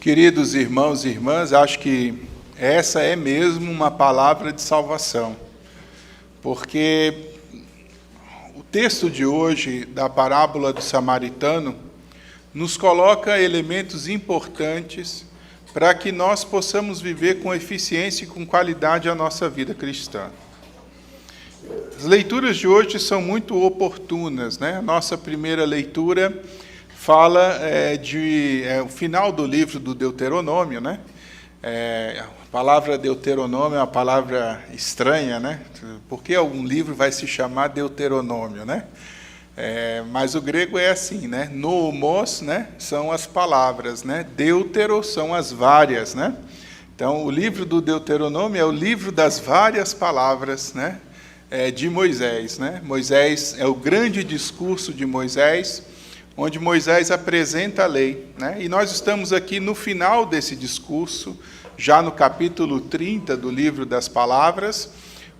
Queridos irmãos e irmãs, acho que essa é mesmo uma palavra de salvação, porque o texto de hoje da parábola do samaritano nos coloca elementos importantes para que nós possamos viver com eficiência e com qualidade a nossa vida cristã. As leituras de hoje são muito oportunas, né? A nossa primeira leitura fala o final do livro do Deuteronômio, né? A palavra Deuteronômio é uma palavra estranha, né? Por que algum livro vai se chamar Deuteronômio, né? Mas o grego é assim, né? Nomos, né? São as palavras, né? Deutero são as várias, né? Então, o livro do Deuteronômio é o livro das várias palavras, né? De Moisés, né? Moisés é o grande discurso de Moisés, onde Moisés apresenta a lei, né? E nós estamos aqui no final desse discurso, já no capítulo 30 do livro das palavras,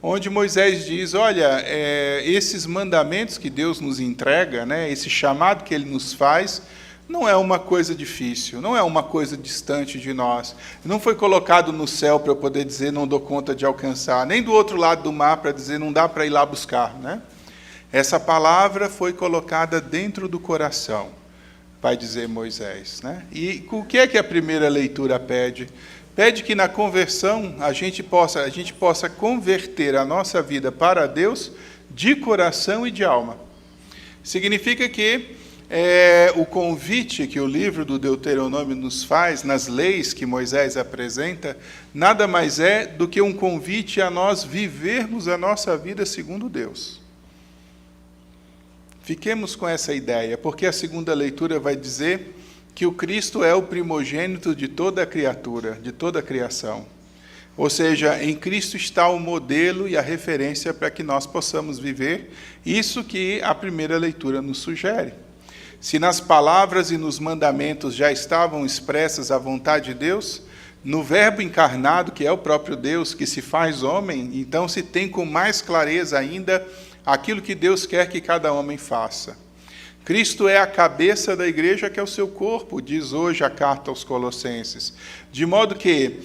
onde Moisés diz, olha, esses mandamentos que Deus nos entrega, né, esse chamado que Ele nos faz, não é uma coisa difícil, não é uma coisa distante de nós. Não foi colocado no céu para eu poder dizer não dou conta de alcançar, nem do outro lado do mar para dizer não dá para ir lá buscar, né? Essa palavra foi colocada dentro do coração, vai dizer Moisés, né? E o que é que a primeira leitura pede? Pede que na conversão a gente possa converter a nossa vida para Deus de coração e de alma. Significa que o convite que o livro do Deuteronômio nos faz, nas leis que Moisés apresenta, nada mais é do que um convite a nós vivermos a nossa vida segundo Deus. Fiquemos com essa ideia, porque a segunda leitura vai dizer que o Cristo é o primogênito de toda a criatura, de toda a criação. Ou seja, em Cristo está o modelo e a referência para que nós possamos viver isso que a primeira leitura nos sugere. Se nas palavras e nos mandamentos já estavam expressas a vontade de Deus, no Verbo encarnado, que é o próprio Deus, que se faz homem, então se tem com mais clareza ainda aquilo que Deus quer que cada homem faça. Cristo é a cabeça da igreja, que é o seu corpo, diz hoje a carta aos Colossenses. De modo que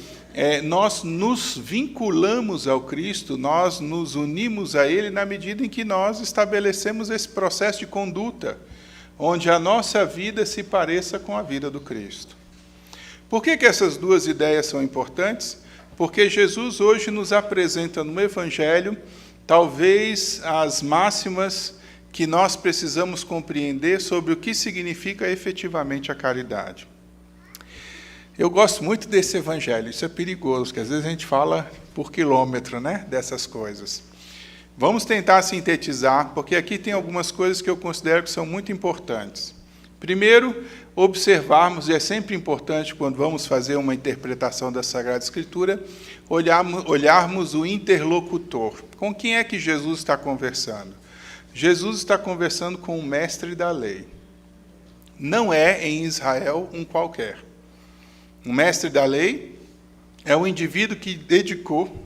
nós nos vinculamos ao Cristo, nós nos unimos a Ele na medida em que nós estabelecemos esse processo de conduta, onde a nossa vida se pareça com a vida do Cristo. Por que essas duas ideias são importantes? Porque Jesus hoje nos apresenta no Evangelho talvez as máximas que nós precisamos compreender sobre o que significa efetivamente a caridade. Eu gosto muito desse evangelho, isso é perigoso, porque às vezes a gente fala por quilômetro, né, dessas coisas. Vamos tentar sintetizar, porque aqui tem algumas coisas que eu considero que são muito importantes. Primeiro, observarmos, e é sempre importante quando vamos fazer uma interpretação da Sagrada Escritura, olharmos o interlocutor. Com quem é que Jesus está conversando? Jesus está conversando com o mestre da lei. Não é em Israel um qualquer. O mestre da lei é um indivíduo que dedicou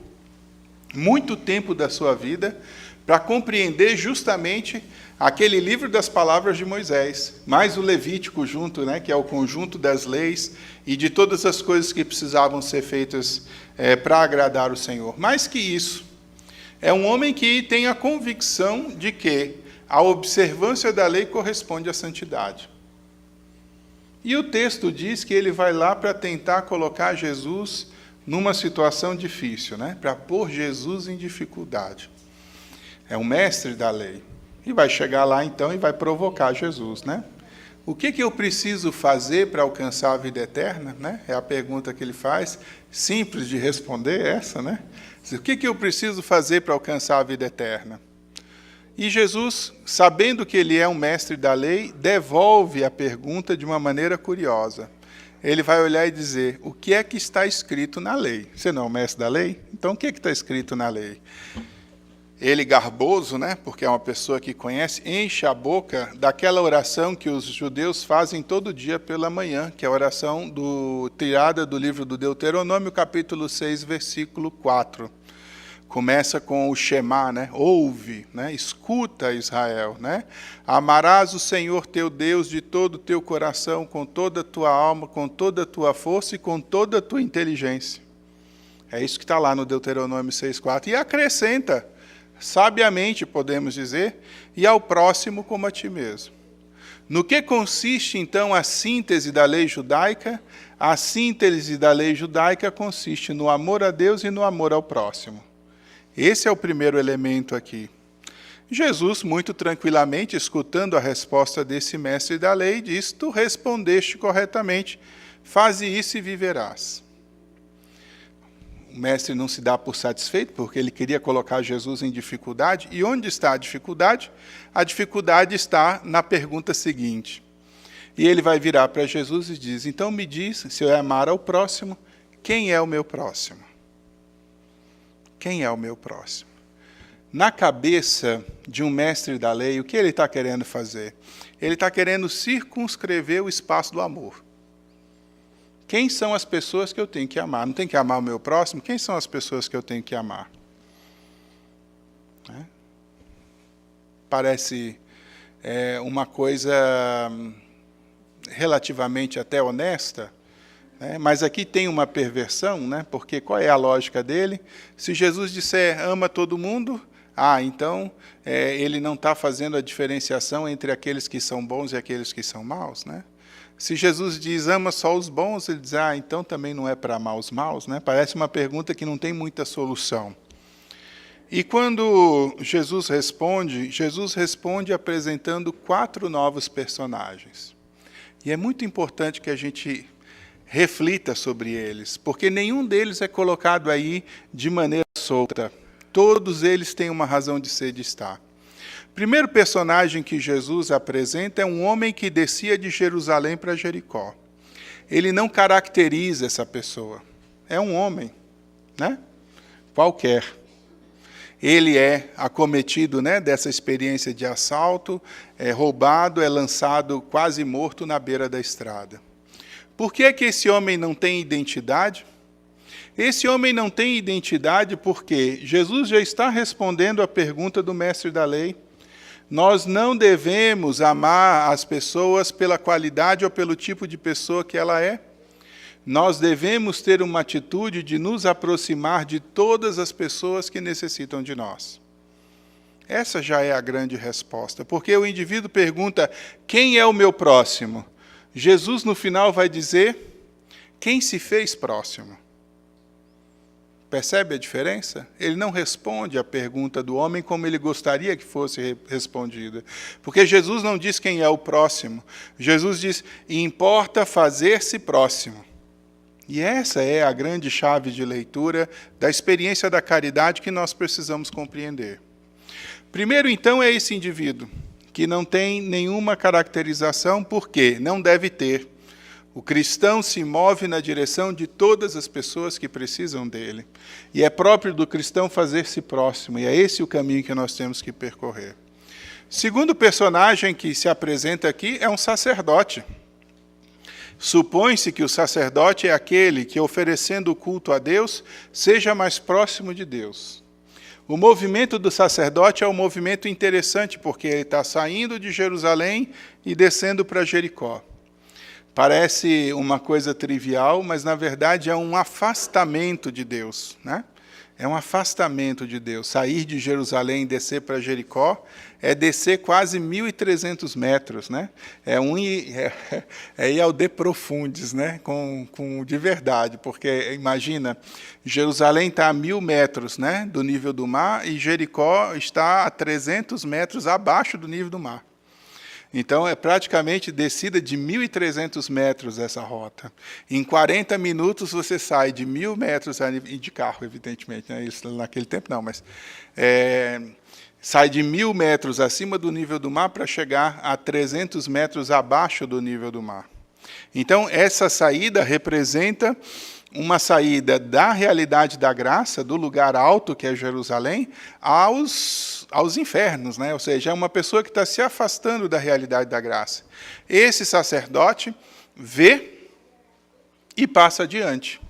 muito tempo da sua vida para compreender justamente aquele livro das palavras de Moisés, mais o Levítico junto, né, que é o conjunto das leis e de todas as coisas que precisavam ser feitas para agradar o Senhor. Mais que isso, é um homem que tem a convicção de que a observância da lei corresponde à santidade. E o texto diz que ele vai lá para tentar colocar Jesus numa situação difícil, né? Para pôr Jesus em dificuldade. É um mestre da lei. E vai chegar lá, então, e vai provocar Jesus, né? O que eu preciso fazer para alcançar a vida eterna, né? É a pergunta que ele faz. Simples de responder essa, né? O que eu preciso fazer para alcançar a vida eterna? E Jesus, sabendo que ele é um mestre da lei, devolve a pergunta de uma maneira curiosa. Ele vai olhar e dizer, o que é que está escrito na lei? Você não é o mestre da lei? Então, o que é que está escrito na lei? Ele, garboso, né, porque é uma pessoa que conhece, enche a boca daquela oração que os judeus fazem todo dia pela manhã, que é a oração tirada do livro do Deuteronômio, capítulo 6, versículo 4. Começa com o Shema, né? Ouve, né? Escuta, Israel, né? Amarás o Senhor teu Deus de todo o teu coração, com toda a tua alma, com toda a tua força e com toda a tua inteligência. É isso que está lá no Deuteronômio 6,4. E acrescenta, sabiamente podemos dizer, e ao próximo como a ti mesmo. No que consiste, então, a síntese da lei judaica? A síntese da lei judaica consiste no amor a Deus e no amor ao próximo. Esse é o primeiro elemento aqui. Jesus, muito tranquilamente, escutando a resposta desse mestre da lei, diz: tu respondeste corretamente, faze isso e viverás. O mestre não se dá por satisfeito, porque ele queria colocar Jesus em dificuldade. E onde está a dificuldade? A dificuldade está na pergunta seguinte. E ele vai virar para Jesus e diz: então me diz, se eu amar ao próximo, quem é o meu próximo? Quem é o meu próximo? Na cabeça de um mestre da lei, o que ele está querendo fazer? Ele está querendo circunscrever o espaço do amor. Quem são as pessoas que eu tenho que amar? Não tenho que amar o meu próximo? Quem são as pessoas que eu tenho que amar? Parece uma coisa relativamente até honesta, né? Mas aqui tem uma perversão, né? Porque qual é a lógica dele? Se Jesus disser ama todo mundo, então ele não está fazendo a diferenciação entre aqueles que são bons e aqueles que são maus, né? Se Jesus diz ama só os bons, ele diz, então também não é para amar os maus, né? Parece uma pergunta que não tem muita solução. E quando Jesus responde apresentando 4 novos personagens. E é muito importante que a gente reflita sobre eles, porque nenhum deles é colocado aí de maneira solta. Todos eles têm uma razão de ser, de estar. O primeiro personagem que Jesus apresenta é um homem que descia de Jerusalém para Jericó. Ele não caracteriza essa pessoa. É um homem, né? Qualquer. Ele é acometido, né, dessa experiência de assalto, é roubado, é lançado quase morto na beira da estrada. Por que esse homem não tem identidade? Esse homem não tem identidade porque Jesus já está respondendo à pergunta do mestre da lei. Nós não devemos amar as pessoas pela qualidade ou pelo tipo de pessoa que ela é. Nós devemos ter uma atitude de nos aproximar de todas as pessoas que necessitam de nós. Essa já é a grande resposta, porque o indivíduo pergunta, quem é o meu próximo? Jesus, no final, vai dizer, quem se fez próximo? Percebe a diferença? Ele não responde à pergunta do homem como ele gostaria que fosse respondida. Porque Jesus não diz quem é o próximo. Jesus diz, importa fazer-se próximo. E essa é a grande chave de leitura da experiência da caridade que nós precisamos compreender. Primeiro, então, é esse indivíduo, que não tem nenhuma caracterização, porque não deve ter. O cristão se move na direção de todas as pessoas que precisam dele. E é próprio do cristão fazer-se próximo, e é esse o caminho que nós temos que percorrer. Segundo personagem que se apresenta aqui é um sacerdote. Supõe-se que o sacerdote é aquele que, oferecendo o culto a Deus, seja mais próximo de Deus. O movimento do sacerdote é um movimento interessante, porque ele está saindo de Jerusalém e descendo para Jericó. Parece uma coisa trivial, mas, na verdade, é um afastamento de Deus, né? É um afastamento de Deus. Sair de Jerusalém e descer para Jericó é descer quase 1.300 metros, né? É ir ao de profundis, né? De verdade, porque, imagina, Jerusalém está a 1.000 metros, né, do nível do mar, e Jericó está a 300 metros abaixo do nível do mar. Então, é praticamente descida de 1.300 metros essa rota. Em 40 minutos, você sai de 1.000 metros, de carro, evidentemente, né? Isso, naquele tempo não, mas sai de 1.000 metros acima do nível do mar para chegar a 300 metros abaixo do nível do mar. Então, essa saída representa uma saída da realidade da graça, do lugar alto, que é Jerusalém, aos infernos, né? Ou seja, é uma pessoa que está se afastando da realidade da graça. Esse sacerdote vê e passa adiante.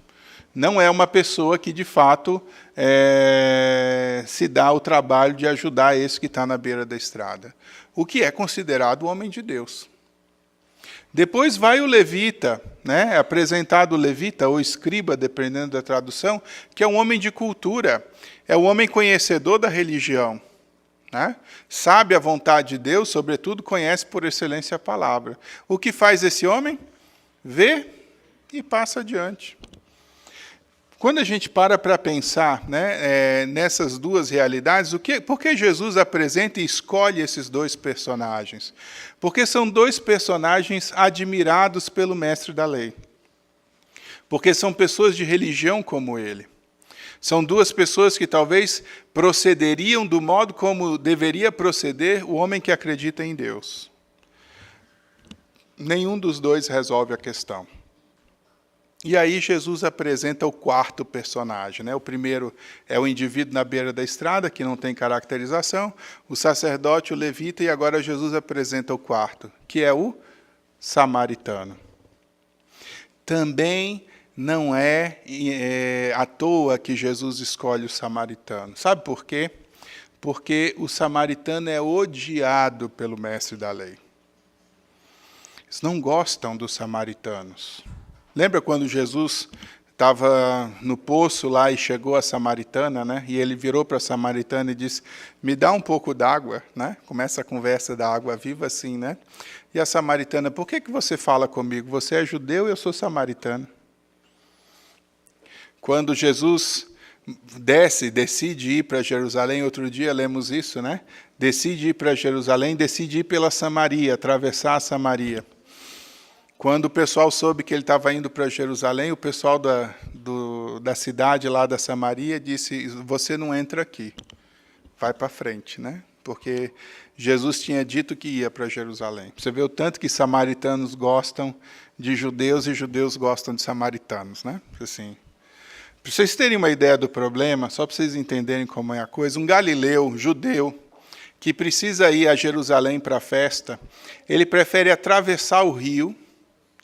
não é uma pessoa que, de fato, se dá o trabalho de ajudar esse que está na beira da estrada. O que é considerado o homem de Deus. Depois vai o levita, né? É apresentado o levita, ou escriba, dependendo da tradução, que é um homem de cultura, é o homem conhecedor da religião. Né? Sabe a vontade de Deus, sobretudo conhece por excelência a palavra. O que faz esse homem? Vê e passa adiante. Quando a gente para pensar, né, nessas duas realidades, por que Jesus apresenta e escolhe esses dois personagens? Porque são dois personagens admirados pelo mestre da lei. Porque são pessoas de religião como ele. São duas pessoas que talvez procederiam do modo como deveria proceder o homem que acredita em Deus. Nenhum dos dois resolve a questão. E aí Jesus apresenta o quarto personagem. Né? O primeiro é o indivíduo na beira da estrada, que não tem caracterização, o sacerdote, o levita, e agora Jesus apresenta o quarto, que é o samaritano. Também não é à toa que Jesus escolhe o samaritano. Sabe por quê? Porque o samaritano é odiado pelo mestre da lei. Eles não gostam dos samaritanos. Lembra quando Jesus estava no poço lá e chegou a samaritana, né? E ele virou para a samaritana e disse, me dá um pouco d'água, né? Começa a conversa da água viva assim, né? E a samaritana, por que você fala comigo? Você é judeu e eu sou samaritano. Quando Jesus decide ir para Jerusalém, outro dia lemos isso, né? Decide ir para Jerusalém, decide ir pela Samaria, atravessar a Samaria. Quando o pessoal soube que ele estava indo para Jerusalém, o pessoal da cidade lá da Samaria disse, você não entra aqui, vai para frente, né? Porque Jesus tinha dito que ia para Jerusalém. Você vê o tanto que samaritanos gostam de judeus e judeus gostam de samaritanos, né? Assim, para vocês terem uma ideia do problema, só para vocês entenderem como é a coisa, um galileu, judeu, que precisa ir a Jerusalém para a festa, ele prefere atravessar o rio,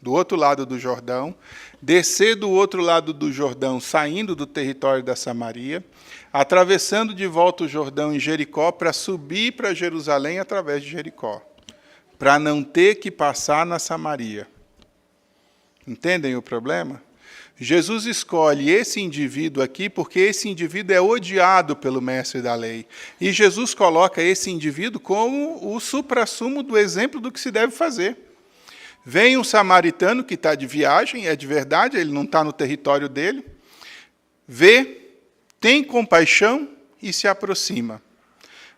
do outro lado do Jordão, descer do outro lado do Jordão, saindo do território da Samaria, atravessando de volta o Jordão em Jericó, para subir para Jerusalém através de Jericó, para não ter que passar na Samaria. Entendem o problema? Jesus escolhe esse indivíduo aqui porque esse indivíduo é odiado pelo mestre da lei. E Jesus coloca esse indivíduo como o suprassumo do exemplo do que se deve fazer. Vem um samaritano que está de viagem, é de verdade, ele não está no território dele, vê, tem compaixão e se aproxima.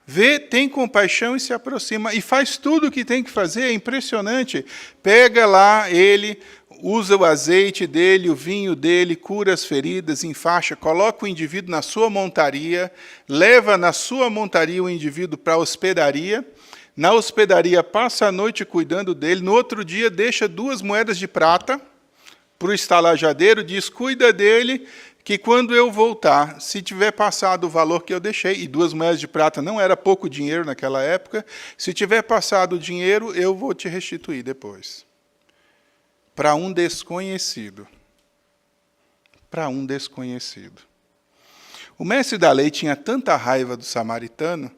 Vê, tem compaixão e se aproxima, e faz tudo o que tem que fazer, é impressionante. Pega lá ele, usa o azeite dele, o vinho dele, cura as feridas, enfaixa, coloca o indivíduo na sua montaria, leva na sua montaria o indivíduo para a hospedaria, na hospedaria passa a noite cuidando dele, no outro dia deixa 2 moedas de prata para o estalajadeiro, diz, cuida dele, que quando eu voltar, se tiver passado o valor que eu deixei, e 2 moedas de prata não era pouco dinheiro naquela época, se tiver passado o dinheiro, eu vou te restituir depois. Para um desconhecido. Para um desconhecido. O mestre da lei tinha tanta raiva do samaritano,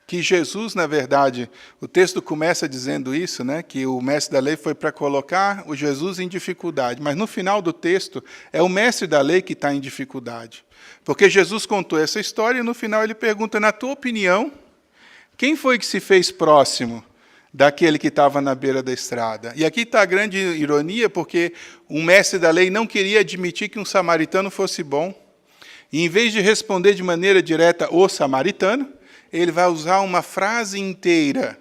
que Jesus, na verdade, o texto começa dizendo isso, né, que o mestre da lei foi para colocar o Jesus em dificuldade, mas no final do texto é o mestre da lei que está em dificuldade. Porque Jesus contou essa história e no final ele pergunta, na tua opinião, quem foi que se fez próximo daquele que estava na beira da estrada? E aqui está a grande ironia, porque um mestre da lei não queria admitir que um samaritano fosse bom. E em vez de responder de maneira direta o samaritano, ele vai usar uma frase inteira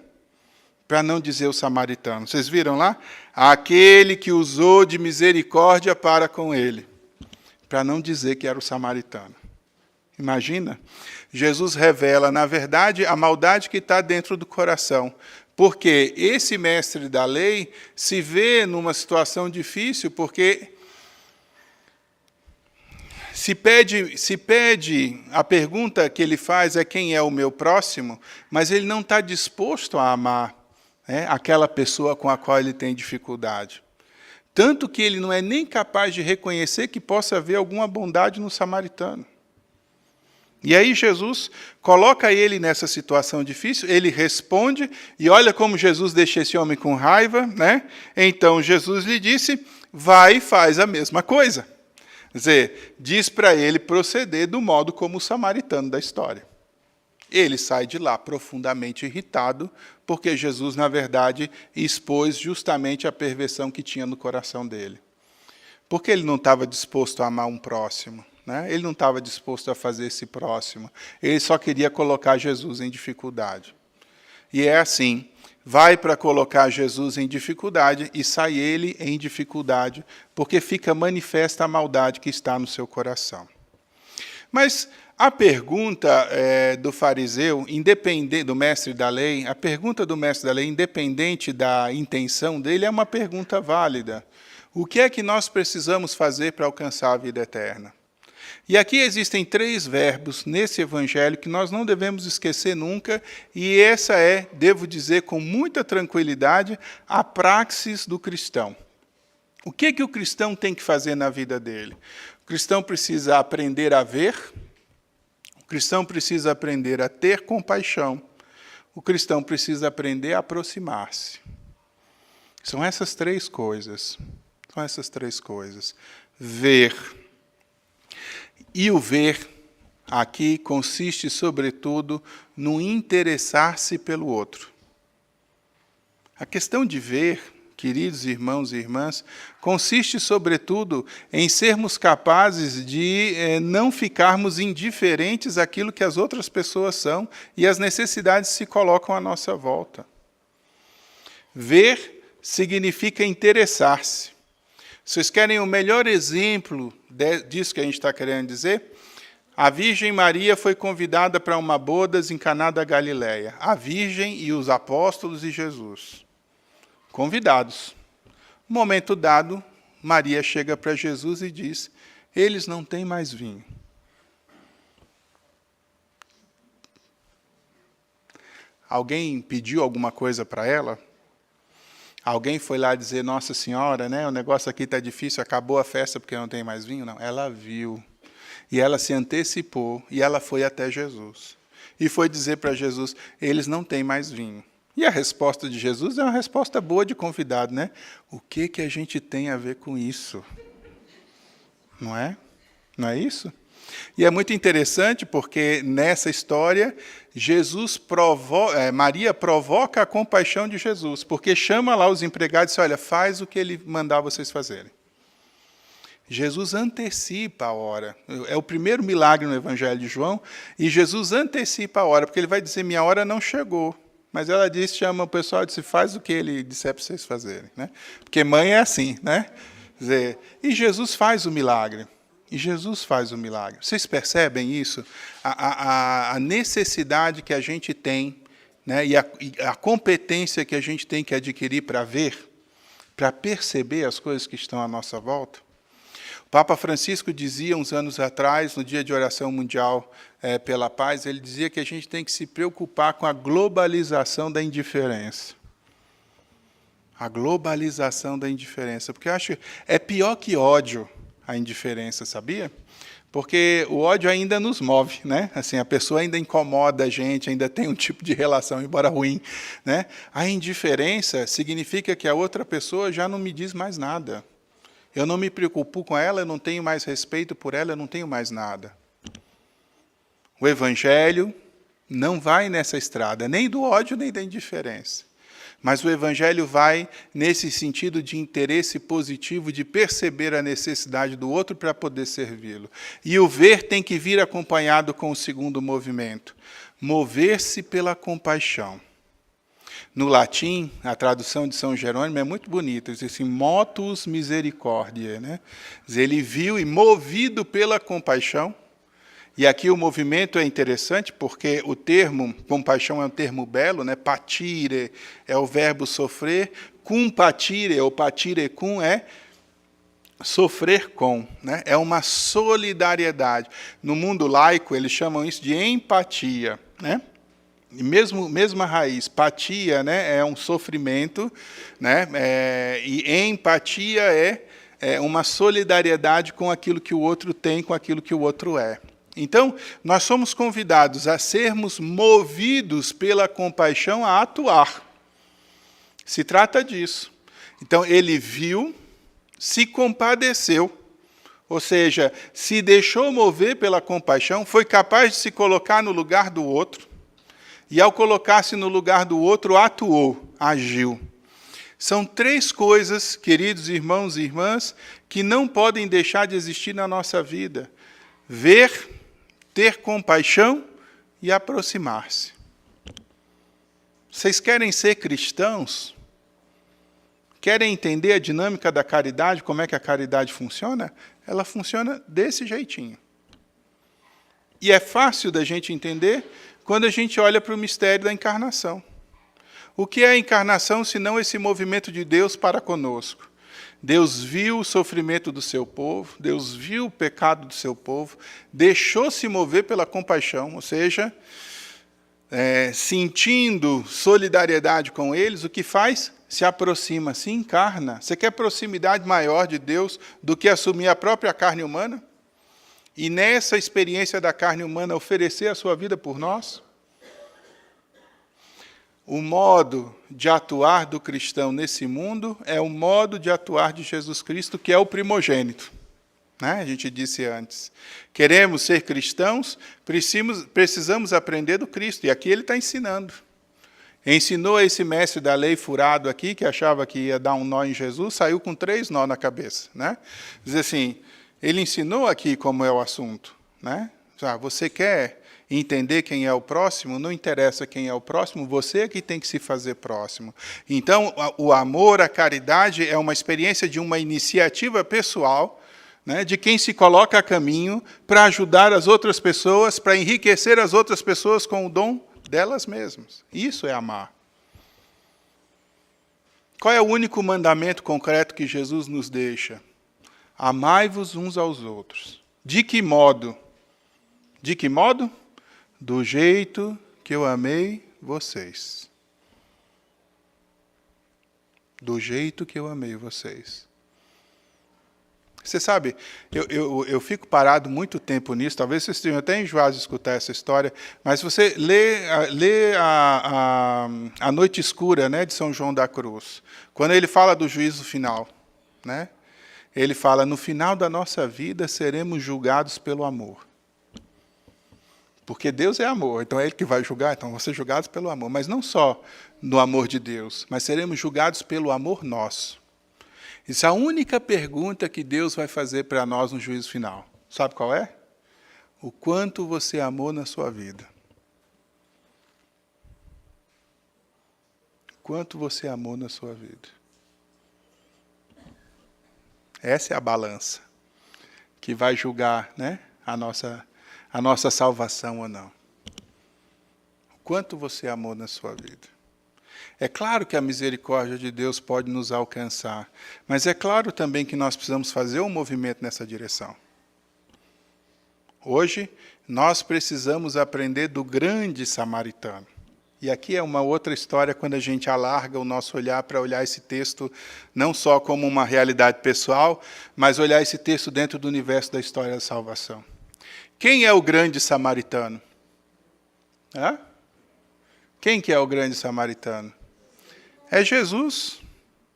para não dizer o samaritano. Vocês viram lá? Aquele que usou de misericórdia para com ele. Para não dizer que era o samaritano. Imagina? Jesus revela, na verdade, a maldade que está dentro do coração. Porque esse mestre da lei se vê numa situação difícil, porque se pede, a pergunta que ele faz é quem é o meu próximo, mas ele não está disposto a amar, né, aquela pessoa com a qual ele tem dificuldade. tanto que ele não é nem capaz de reconhecer que possa haver alguma bondade no samaritano. E aí Jesus coloca ele nessa situação difícil, ele responde, e olha como Jesus deixa esse homem com raiva, né? Então Jesus lhe disse, vai e faz a mesma coisa. Quer dizer, diz para ele proceder do modo como o samaritano da história. Ele sai de lá profundamente irritado, porque Jesus, na verdade, expôs justamente a perversão que tinha no coração dele. Porque ele não estava disposto a amar um próximo. Né? Ele não estava disposto a fazer esse próximo. Ele só queria colocar Jesus em dificuldade. E é assim, vai para colocar Jesus em dificuldade e sai ele em dificuldade, porque fica manifesta a maldade que está no seu coração. Mas a pergunta do fariseu, independente do mestre da lei, a pergunta do mestre da lei, independente da intenção dele, é uma pergunta válida. O que é que nós precisamos fazer para alcançar a vida eterna? E aqui existem 3 verbos nesse evangelho que nós não devemos esquecer nunca, e essa é, devo dizer com muita tranquilidade, a praxis do cristão. O que o cristão tem que fazer na vida dele? O cristão precisa aprender a ver, o cristão precisa aprender a ter compaixão, o cristão precisa aprender a aproximar-se. São essas 3 coisas. São essas 3 coisas. Ver. E o ver, aqui, consiste, sobretudo, no interessar-se pelo outro. A questão de ver, queridos irmãos e irmãs, consiste, sobretudo, em sermos capazes de não ficarmos indiferentes àquilo que as outras pessoas são e as necessidades se colocam à nossa volta. Ver significa interessar-se. Vocês querem o melhor exemplo disso que a gente está querendo dizer? A Virgem Maria foi convidada para uma bodas em Caná da Galileia. A Virgem e os apóstolos e Jesus. Convidados. No momento dado, Maria chega para Jesus e diz, eles não têm mais vinho. Alguém pediu alguma coisa para ela? Alguém foi lá dizer, Nossa Senhora, né, o negócio aqui está difícil, acabou a festa porque não tem mais vinho? Não, ela viu. E ela se antecipou, e ela foi até Jesus. E foi dizer para Jesus, eles não têm mais vinho. E a resposta de Jesus é uma resposta boa de convidado, né? O que a gente tem a ver com isso? Não é? Não é isso? E é muito interessante porque nessa história, Maria provoca a compaixão de Jesus, porque chama lá os empregados e diz, olha, faz o que ele mandar vocês fazerem. Jesus antecipa a hora. É o primeiro milagre no Evangelho de João, e Jesus antecipa a hora, porque ele vai dizer, minha hora não chegou. Mas ela diz, chama o pessoal e diz, faz o que ele disser para vocês fazerem. Né? Porque mãe é assim, né? E Jesus faz o milagre. E Jesus faz o milagre. Vocês percebem isso? A necessidade que a gente tem, né, e a competência que a gente tem que adquirir para ver, para perceber as coisas que estão à nossa volta? O Papa Francisco dizia, uns anos atrás, no Dia de Oração Mundial pela Paz, ele dizia que a gente tem que se preocupar com a globalização da indiferença. A globalização da indiferença. Porque eu acho que é pior que ódio, a indiferença, sabia? Porque o ódio ainda nos move, né? Assim, a pessoa ainda incomoda a gente, ainda tem um tipo de relação, embora ruim, né? A indiferença significa que a outra pessoa já não me diz mais nada. Eu não me preocupo com ela, eu não tenho mais respeito por ela, eu não tenho mais nada. O Evangelho não vai nessa estrada, nem do ódio, nem da indiferença. Mas o Evangelho vai nesse sentido de interesse positivo, de perceber a necessidade do outro para poder servi-lo. E o ver tem que vir acompanhado com o segundo movimento. Mover-se pela compaixão. No latim, a tradução de São Jerônimo é muito bonita. Diz assim, motus misericordiae. Né? Ele viu e movido pela compaixão. E aqui o movimento é interessante, porque o termo compaixão é um termo belo, né? Patire é o verbo sofrer, cum patire, ou patire cum é sofrer com, né? É uma solidariedade. No mundo laico, eles chamam isso de empatia, né? mesma raiz. Patia, né, é um sofrimento, né, e empatia é uma solidariedade com aquilo que o outro tem, com aquilo que o outro é. Então, nós somos convidados a sermos movidos pela compaixão a atuar. Se trata disso. Então, ele viu, se compadeceu, ou seja, se deixou mover pela compaixão, foi capaz de se colocar no lugar do outro, e ao colocar-se no lugar do outro, atuou, agiu. São 3 coisas, queridos irmãos e irmãs, que não podem deixar de existir na nossa vida: ver, ter compaixão e aproximar-se. Vocês querem ser cristãos? Querem entender a dinâmica da caridade, como é que a caridade funciona? Ela funciona desse jeitinho. E é fácil da gente entender quando a gente olha para o mistério da encarnação. O que é a encarnação, senão esse movimento de Deus para conosco? Deus viu o sofrimento do seu povo, Deus viu o pecado do seu povo, deixou-se mover pela compaixão, ou seja, sentindo solidariedade com eles, o que faz? Se aproxima, se encarna. Você quer proximidade maior de Deus do que assumir a própria carne humana? E nessa experiência da carne humana oferecer a sua vida por nós? O modo de atuar do cristão nesse mundo é o modo de atuar de Jesus Cristo, que é o primogênito. Né? A gente disse antes. Queremos ser cristãos, precisamos aprender do Cristo. E aqui ele está ensinando. Ensinou a esse mestre da lei furado aqui, que achava que ia dar um nó em Jesus, saiu com 3 nós na cabeça. Né? Diz assim, ele ensinou aqui como é o assunto. Né? Você quer entender quem é o próximo? Não interessa quem é o próximo, você é que tem que se fazer próximo. Então, o amor, a caridade é uma experiência de uma iniciativa pessoal, né, de quem se coloca a caminho para ajudar as outras pessoas, para enriquecer as outras pessoas com o dom delas mesmas. Isso é amar. Qual é o único mandamento concreto que Jesus nos deixa? Amai-vos uns aos outros. De que modo? De que modo? Do jeito que eu amei vocês. Do jeito que eu amei vocês. Você sabe, eu fico parado muito tempo nisso, talvez vocês estejam até enjoados de escutar essa história, mas você lê a Noite Escura, né, de São João da Cruz, quando ele fala do juízo final, né, ele fala, no final da nossa vida seremos julgados pelo amor. Porque Deus é amor, então é Ele que vai julgar, então vão ser julgados pelo amor. Mas não só no amor de Deus, mas seremos julgados pelo amor nosso. Isso é a única pergunta que Deus vai fazer para nós no juízo final. Sabe qual é? O quanto você amou na sua vida. Quanto você amou na sua vida. Essa é a balança que vai julgar, né, a nossa salvação ou não. O quanto você amou na sua vida. É claro que a misericórdia de Deus pode nos alcançar, mas é claro também que nós precisamos fazer um movimento nessa direção. Hoje, nós precisamos aprender do grande samaritano. E aqui é uma outra história quando a gente alarga o nosso olhar para olhar esse texto não só como uma realidade pessoal, mas olhar esse texto dentro do universo da história da salvação. Quem é o grande samaritano? Quem que é o grande samaritano? É Jesus,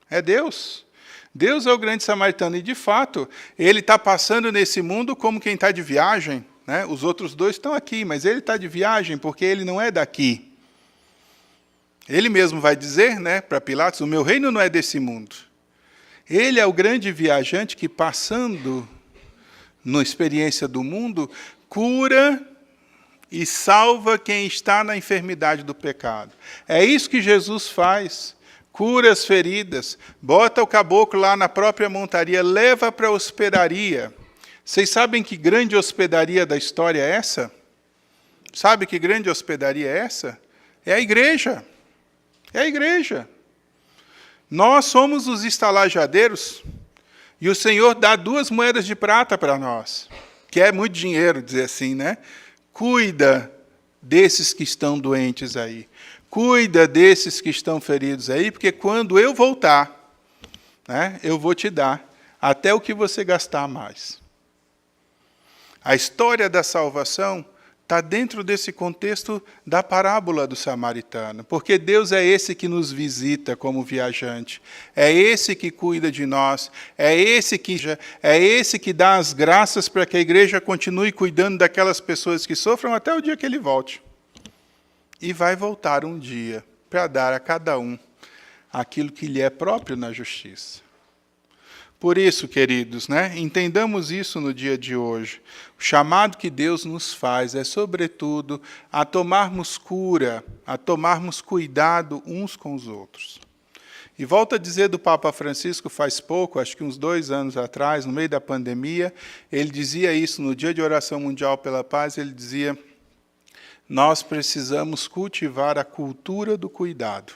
é Deus. Deus é o grande samaritano e, de fato, ele está passando nesse mundo como quem está de viagem. Né? Os outros 2 estão aqui, mas ele está de viagem porque ele não é daqui. Ele mesmo vai dizer, né, para Pilatos, o meu reino não é desse mundo. Ele é o grande viajante que, passando na experiência do mundo, cura e salva quem está na enfermidade do pecado. É isso que Jesus faz. Cura as feridas, bota o caboclo lá na própria montaria, leva para a hospedaria. Vocês sabem que grande hospedaria da história é essa? Sabe que grande hospedaria é essa? É a igreja. É a igreja. Nós somos os estalajadeiros e o Senhor dá 2 moedas de prata para nós, que é muito dinheiro, dizer assim, né? Cuida desses que estão doentes aí. Cuida desses que estão feridos aí, porque quando eu voltar, né, eu vou te dar até o que você gastar mais. A história da salvação está dentro desse contexto da parábola do samaritano, porque Deus é esse que nos visita como viajante, é esse que cuida de nós, é esse que dá as graças para que a igreja continue cuidando daquelas pessoas que sofram até o dia que ele volte. E vai voltar um dia para dar a cada um aquilo que lhe é próprio na justiça. Por isso, queridos, né, entendamos isso no dia de hoje. O chamado que Deus nos faz é, sobretudo, a tomarmos cura, a tomarmos cuidado uns com os outros. E volto a dizer do Papa Francisco faz pouco, acho que uns 2 anos atrás, no meio da pandemia, ele dizia isso no Dia de Oração Mundial pela Paz, ele dizia: nós precisamos cultivar a cultura do cuidado.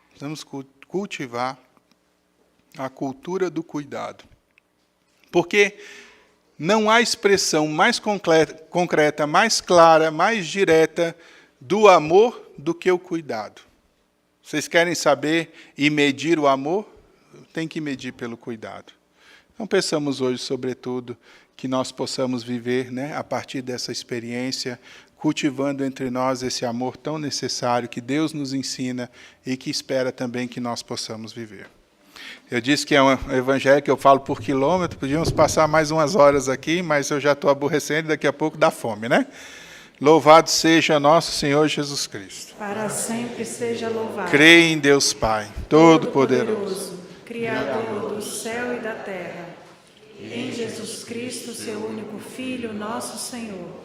Precisamos cultivar a cultura do cuidado. Porque não há expressão mais concreta, mais clara, mais direta do amor do que o cuidado. Vocês querem saber e medir o amor? Tem que medir pelo cuidado. Então, pensamos hoje, sobretudo, que nós possamos viver, né, a partir dessa experiência, cultivando entre nós esse amor tão necessário que Deus nos ensina e que espera também que nós possamos viver. Eu disse que é um evangelho que eu falo por quilômetro, podíamos passar mais umas horas aqui, mas eu já estou aborrecendo e daqui a pouco dá fome, né? Louvado seja nosso Senhor Jesus Cristo. Para sempre seja louvado. Creio em Deus Pai, Todo-Poderoso, Criador do céu e da terra, em Jesus Cristo, seu único Filho, nosso Senhor,